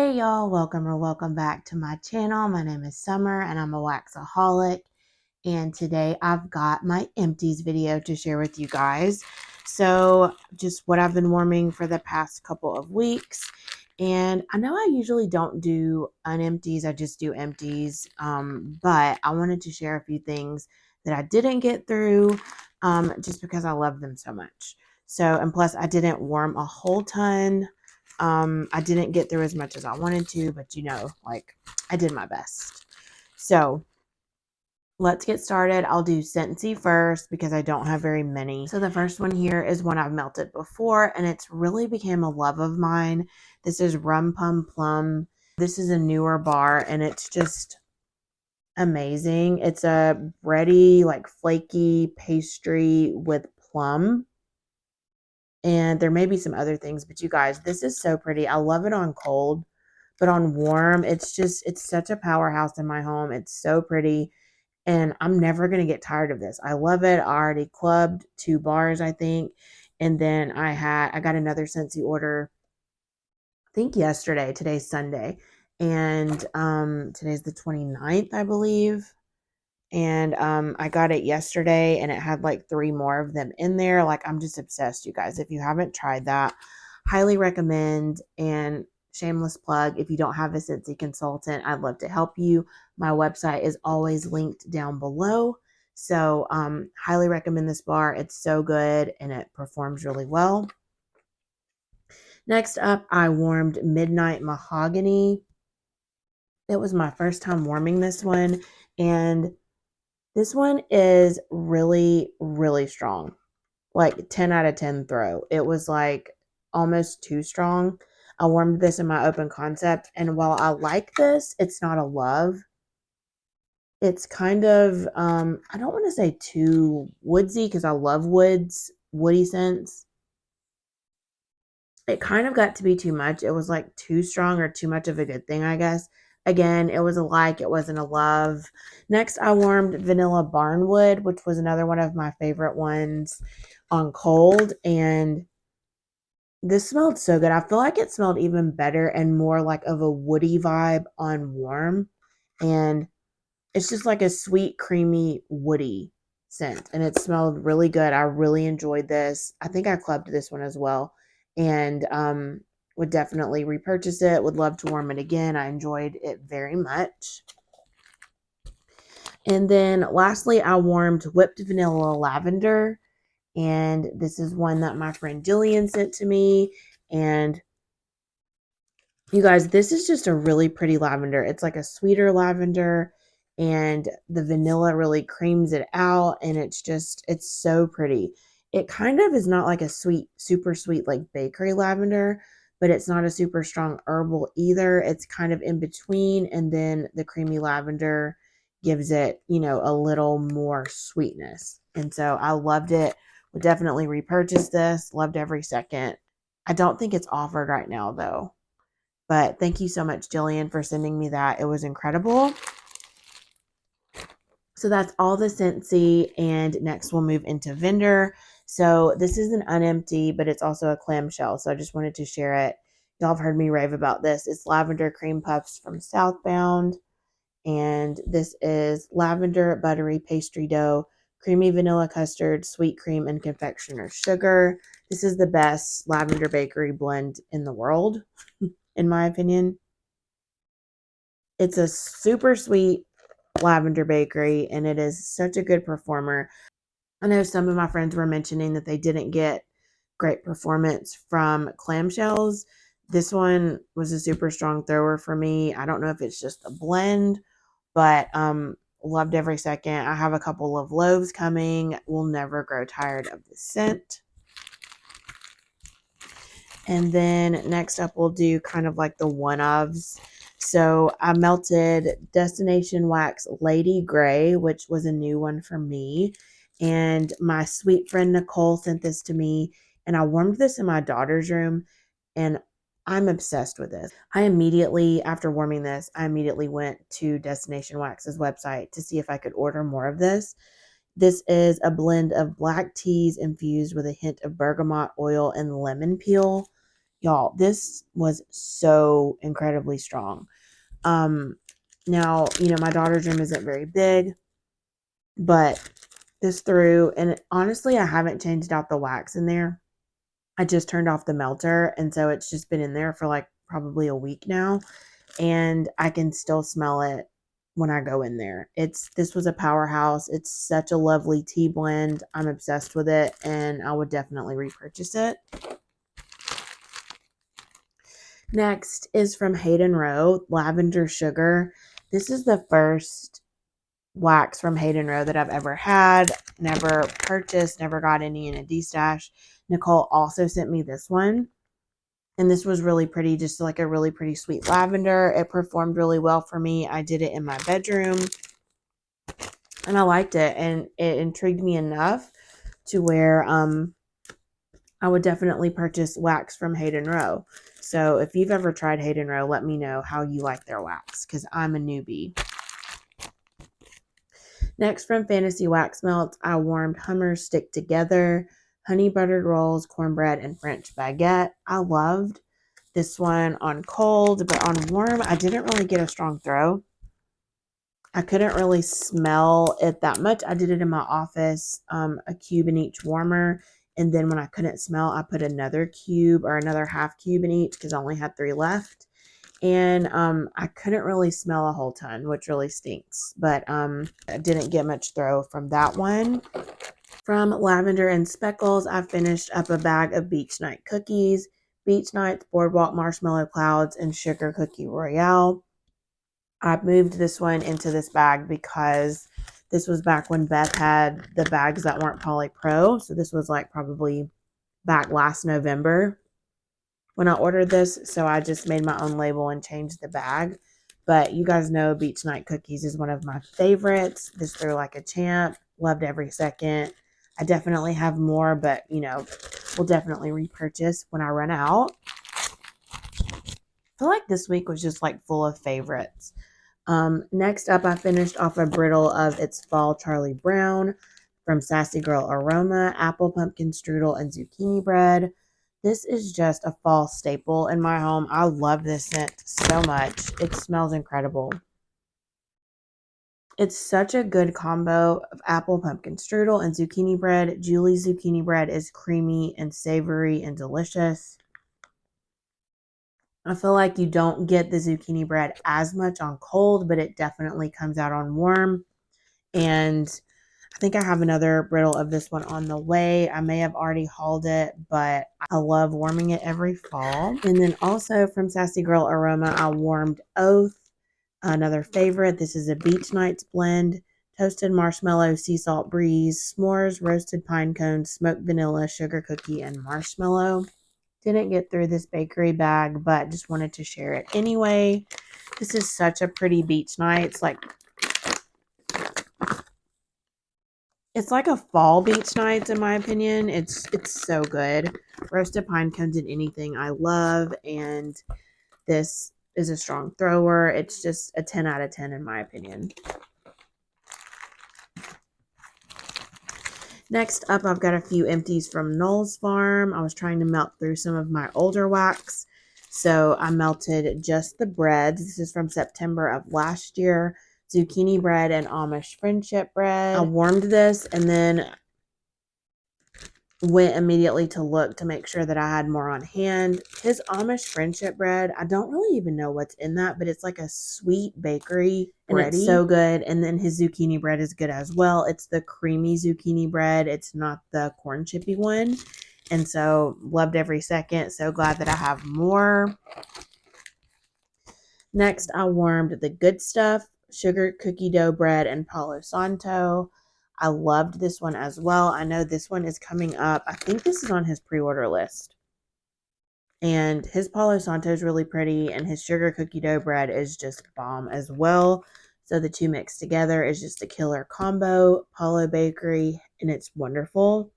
Hey y'all, welcome back to my channel. My name is Summer and I'm a waxaholic, and today I've got my empties video to share with you guys. So just what I've been warming for the past couple of weeks, and I know I usually don't do unempties, I just do empties, but I wanted to share a few things that I didn't get through just because I love them so much. So, and plus I didn't warm a whole ton. I didn't get through as much as I wanted to, but I did my best. So let's get started. I'll do Scentsy first because I don't have very many. So the first one here is one I've melted before, and it's really became a love of mine. This is Rum Plum. This is a newer bar, and it's just amazing. It's a bready, like flaky pastry with plum. And there may be some other things, but you guys, this is so pretty. I love it on cold, but on warm, it's such a powerhouse in my home. It's so pretty, and I'm never going to get tired of this. I love it. I already clubbed 2 bars, I think. And then I got another Scentsy order, I think yesterday. Today's Sunday. And today's the 29th, I believe. And I got it yesterday, and it had like 3 more of them in there. Like, I'm just obsessed, you guys. If you haven't tried that, highly recommend. And shameless plug, if you don't have a Scentsy consultant, I'd love to help you. My website is always linked down below. So highly recommend this bar. It's so good and it performs really well. Next up, I warmed Midnight Mahogany. It was my first time warming this one, and this one is really, really strong. Like 10 out of 10 throw. It was like almost too strong. I warmed this in my open concept, and while I like this, it's not a love. It's kind of, I don't want to say too woodsy because I love woody scents. It kind of got to be too much. It was like too strong or too much of a good thing, I guess. Again, it was a like, it wasn't a love. Next, I warmed Vanilla Barnwood, which was another one of my favorite ones on cold. And this smelled so good. I feel like it smelled even better and more like of a woody vibe on warm. And it's just like a sweet, creamy, woody scent. And it smelled really good. I really enjoyed this. I think I clubbed this one as well. And would definitely repurchase it. Would love to warm it again. I enjoyed it very much. And then lastly, I warmed Whipped Vanilla Lavender. And this is one that my friend Jillian sent to me. And you guys, this is just a really pretty lavender. It's like a sweeter lavender, and the vanilla really creams it out, and it's so pretty. It kind of is not like a sweet, super sweet like bakery lavender, but it's not a super strong herbal either. It's kind of in between, and then the creamy lavender gives it, a little more sweetness. And so I loved it. Would definitely repurchase this. Loved every second. I don't think it's offered right now though. But thank you so much, Jillian, for sending me that. It was incredible. So that's all the Scentsy, and next we'll move into Vendor. So this is an unempty, but it's also a clamshell. So I just wanted to share it. Y'all have heard me rave about this. It's lavender cream puffs from Southbound. And this is lavender buttery pastry dough, creamy vanilla custard, sweet cream, and confectioner sugar. This is the best lavender bakery blend in the world, in my opinion. It's a super sweet lavender bakery, and it is such a good performer. I know some of my friends were mentioning that they didn't get great performance from clamshells. This one was a super strong thrower for me. I don't know if it's just the blend, but loved every second. I have a couple of loaves coming. Will never grow tired of the scent. And then next up, we'll do kind of like the one-ofs. So I melted Destination Wax Lady Gray, which was a new one for me. And my sweet friend Nicole sent this to me, and I warmed this in my daughter's room, and I'm obsessed with this. After warming this, I immediately went to Destination Wax's website to see if I could order more of this. This is a blend of black teas infused with a hint of bergamot oil and lemon peel. Y'all, this was so incredibly strong. Now, my daughter's room isn't very big, but this through, and honestly, I haven't changed out the wax in there. I just turned off the melter, and so it's just been in there for like probably a week now, and I can still smell it when I go in there. This was a powerhouse. It's such a lovely tea blend. I'm obsessed with it, and I would definitely repurchase it. Next is from Hayden Row, Lavender Sugar. This is the first wax from Hayden Row that I've ever had. Never purchased, never got any in a D-stash. Nicole also sent me this one. And this was really pretty, just like a really pretty sweet lavender. It performed really well for me. I did it in my bedroom. And I liked it. And it intrigued me enough to where I would definitely purchase wax from Hayden Row. So if you've ever tried Hayden Row, let me know how you like their wax, because I'm a newbie. Next, from Fantasy Wax Melts, I warmed Hummers Stick Together, honey buttered rolls, cornbread, and French baguette. I loved this one on cold, but on warm, I didn't really get a strong throw. I couldn't really smell it that much. I did it in my office, a cube in each warmer. And then when I couldn't smell, I put another cube or another half cube in each because I only had 3 left. And I couldn't really smell a whole ton, which really stinks. But I didn't get much throw from that one. From Lavender and Speckles, I finished up a bag of Beach Night cookies, Beach Nights, Boardwalk Marshmallow Clouds, and Sugar Cookie Royale. I moved this one into this bag because this was back when Beth had the bags that weren't Poly Pro. So this was like probably back last November when I ordered this. So I just made my own label and changed the bag. But you guys know Beach Night Cookies is one of my favorites. This threw like a champ. Loved every second. I definitely have more, but we'll definitely repurchase when I run out. I feel like this week was just like full of favorites. Next up, I finished off a brittle of It's Fall Charlie Brown from Sassy Girl Aroma, apple pumpkin strudel, and zucchini bread. This is just a fall staple in my home. I love this scent so much. It smells incredible. It's such a good combo of apple pumpkin strudel and zucchini bread. Julie's zucchini bread is creamy and savory and delicious. I feel like you don't get the zucchini bread as much on cold, but it definitely comes out on warm. And I think I have another brittle of this one on the way. I may have already hauled it, but I love warming it every fall. And then also from Sassy Girl Aroma, I warmed Oath, another favorite. This is a Beach Nights blend. Toasted marshmallow, sea salt breeze, s'mores, roasted pine cones, smoked vanilla, sugar cookie, and marshmallow. Didn't get through this bakery bag, but just wanted to share it anyway. This is such a pretty beach night. It's like a fall beach night in my opinion. It's so good. Roasted pine cones in anything I love, and this is a strong thrower. It's just a 10 out of 10 in my opinion. Next up, I've got a few empties from Knoll's Farm. I was trying to melt through some of my older wax, so I melted just the breads. This is from September of last year. Zucchini bread and Amish friendship bread. I warmed this and then went immediately to look to make sure that I had more on hand. His Amish friendship bread, I don't really even know what's in that, but it's like a sweet bakery and bready. It's so good. And then his zucchini bread is good as well. It's the creamy zucchini bread. It's not the corn chippy one. And so loved every second. So glad that I have more. Next, I warmed the Good Stuff, sugar cookie dough bread, and Palo Santo. I loved this one as well. I know this one is coming up. I think this is on his pre-order list. And his Palo Santo is really pretty, and his sugar cookie dough bread is just bomb as well. So the two mixed together is just a killer combo. Palo Bakery, and it's wonderful.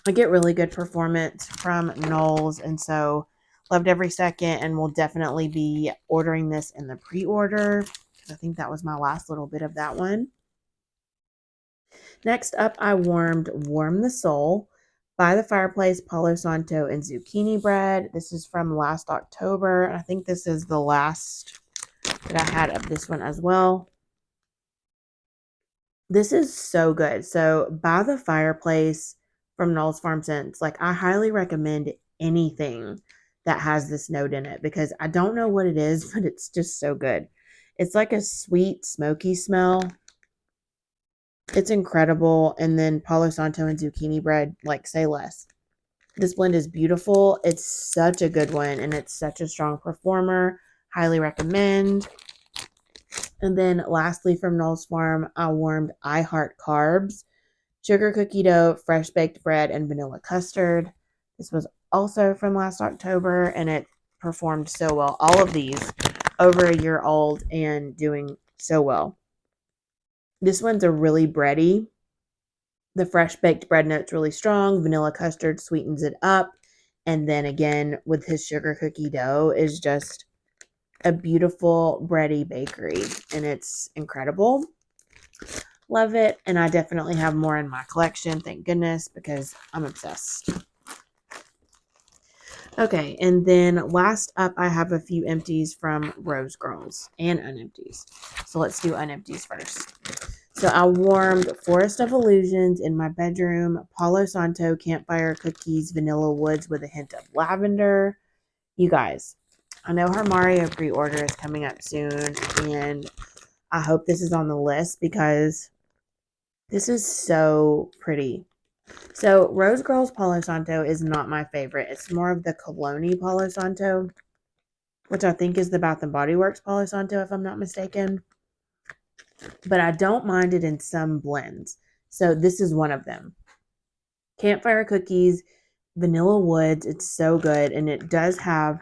I get really good performance from Knoll's, and so loved every second, and will definitely be ordering this in the pre-order because I think that was my last little bit of that one. Next up, I warmed Warm the Soul By the Fireplace, Palo Santo, and Zucchini Bread. This is from last October. I think this is the last that I had of this one as well. This is so good. So By the Fireplace from Knoll's Farm Scents, like I highly recommend anything that has this note in it because I don't know what it is, but it's just so good. It's like a sweet, smoky smell. It's incredible. And then Palo Santo and Zucchini Bread, like say less. This blend is beautiful. It's such a good one, and it's such a strong performer. Highly recommend. And then lastly from Knoll's Farm, I warmed I Heart Carbs, sugar cookie dough, fresh baked bread, and vanilla custard. This was also from last October, and it performed so well. All of these over a year old and doing so well. This one's a really bready. The fresh baked bread note's really strong. Vanilla custard sweetens it up. And then again, with his sugar cookie dough is just a beautiful bready bakery. And it's incredible. Love it. And I definitely have more in my collection. Thank goodness, because I'm obsessed. Okay, and then last up, I have a few empties from Rose Girls and unempties. So let's do unempties first. So I warmed Forest of Illusions in my bedroom, Palo Santo Campfire Cookies, Vanilla Woods with a hint of lavender. You guys, I know her Mario pre-order is coming up soon, and I hope this is on the list because this is so pretty. So Rose Girls Palo Santo is not my favorite. It's more of the Cologne Palo Santo, which I think is the Bath & Body Works Palo Santo, if I'm not mistaken. But I don't mind it in some blends. So this is one of them. Campfire Cookies, Vanilla Woods. It's so good. And it does have,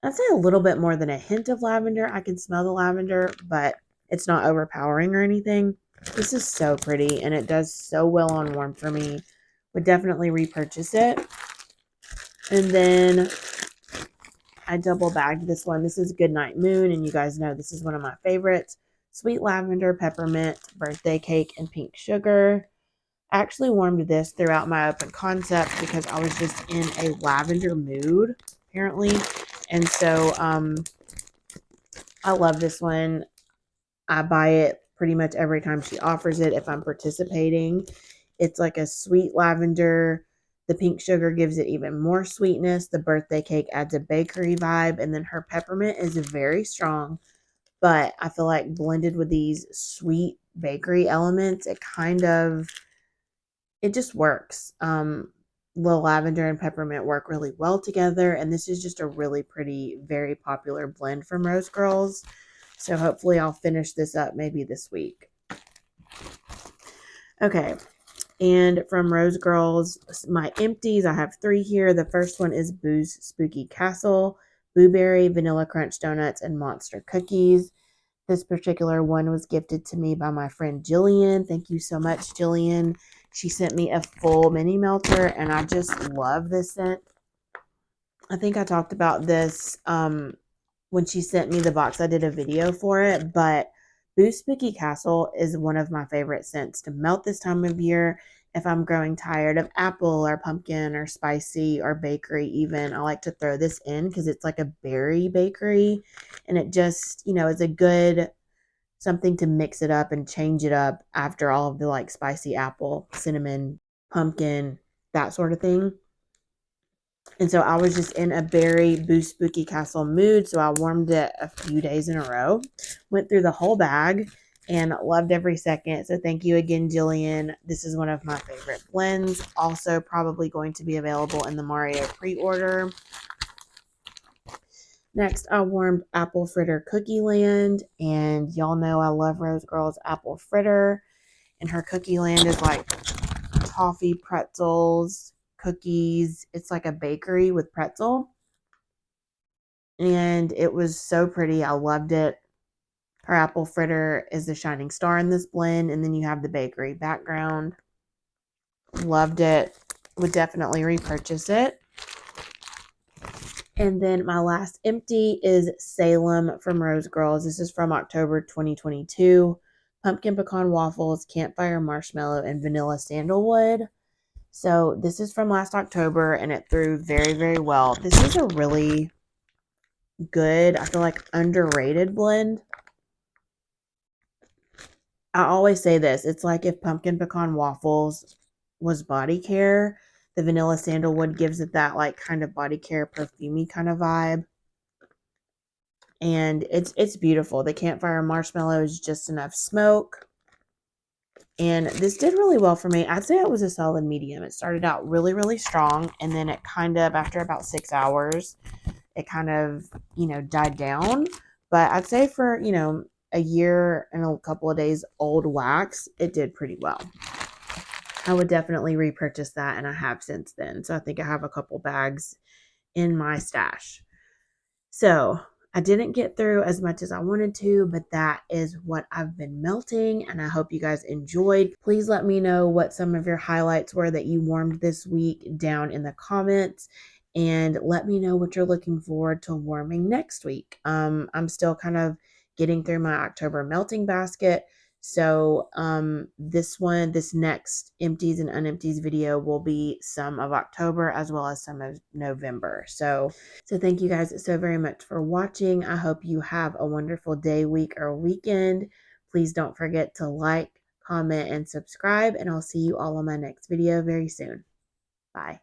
I'd say a little bit more than a hint of lavender. I can smell the lavender, but it's not overpowering or anything. This is so pretty, and it does so well on warm for me. Would definitely repurchase it. And then I double bagged this one. This is Goodnight Moon, and you guys know this is one of my favorites. Sweet lavender, peppermint, birthday cake, and pink sugar. I actually warmed this throughout my open concept because I was just in a lavender mood, apparently. And so I love this one. I buy it pretty much every time she offers it if I'm participating. It's like a sweet lavender. The pink sugar gives it even more sweetness. The birthday cake adds a bakery vibe. And then her peppermint is very strong. But I feel like blended with these sweet bakery elements, it just works. The lavender and peppermint work really well together. And this is just a really pretty, very popular blend from Rose Girls. So hopefully I'll finish this up maybe this week. Okay. And from Rose Girls, my empties, I have 3 here. The first one is Boo's Spooky Castle, Blueberry, Vanilla Crunch Donuts, and Monster Cookies. This particular one was gifted to me by my friend Jillian. Thank you so much, Jillian. She sent me a full mini melter, and I just love this scent. I think I talked about this when she sent me the box. I did a video for it, but Boo's Spooky Castle is one of my favorite scents to melt this time of year. If I'm growing tired of apple or pumpkin or spicy or bakery even, I like to throw this in because it's like a berry bakery, and it just, is a good something to mix it up and change it up after all of the like spicy apple, cinnamon, pumpkin, that sort of thing. And so I was just in a berry Boo Spooky Castle mood. So I warmed it a few days in a row, went through the whole bag, and loved every second. So thank you again, Jillian. This is one of my favorite blends. Also probably going to be available in the Mario pre-order. Next, I warmed Apple Fritter Cookie Land. And y'all know I love Rose Girl's Apple Fritter. And her Cookie Land is like toffee pretzels, cookies. It's like a bakery with pretzel. And it was so pretty. I loved it. Her apple fritter is the shining star in this blend. And then you have the bakery background. Loved it. Would definitely repurchase it. And then my last empty is Salem from Rose Girls. This is from October 2022. Pumpkin pecan waffles, campfire marshmallow, and vanilla sandalwood. So this is from last October and it threw very, very well. This is a really good, I feel like underrated blend. I always say this, it's like if pumpkin pecan waffles was body care, the vanilla sandalwood gives it that like kind of body care perfumey kind of vibe. And it's beautiful. The campfire marshmallow is just enough smoke. And this did really well for me. I'd say it was a solid medium. It started out really, really strong. And then it kind of, after about 6 hours, it kind of, died down. But I'd say for, a year and a couple of days old wax, it did pretty well. I would definitely repurchase that, and I have since then. So I think I have a couple bags in my stash. So I didn't get through as much as I wanted to, but that is what I've been melting, and I hope you guys enjoyed. Please let me know what some of your highlights were that you warmed this week down in the comments, and let me know what you're looking forward to warming next week. I'm still kind of getting through my October melting basket. So this next empties and unempties video will be some of October as well as some of November. So thank you guys so very much for watching. I hope you have a wonderful day, week, or weekend. Please don't forget to like, comment, and subscribe, and I'll see you all on my next video very soon. Bye.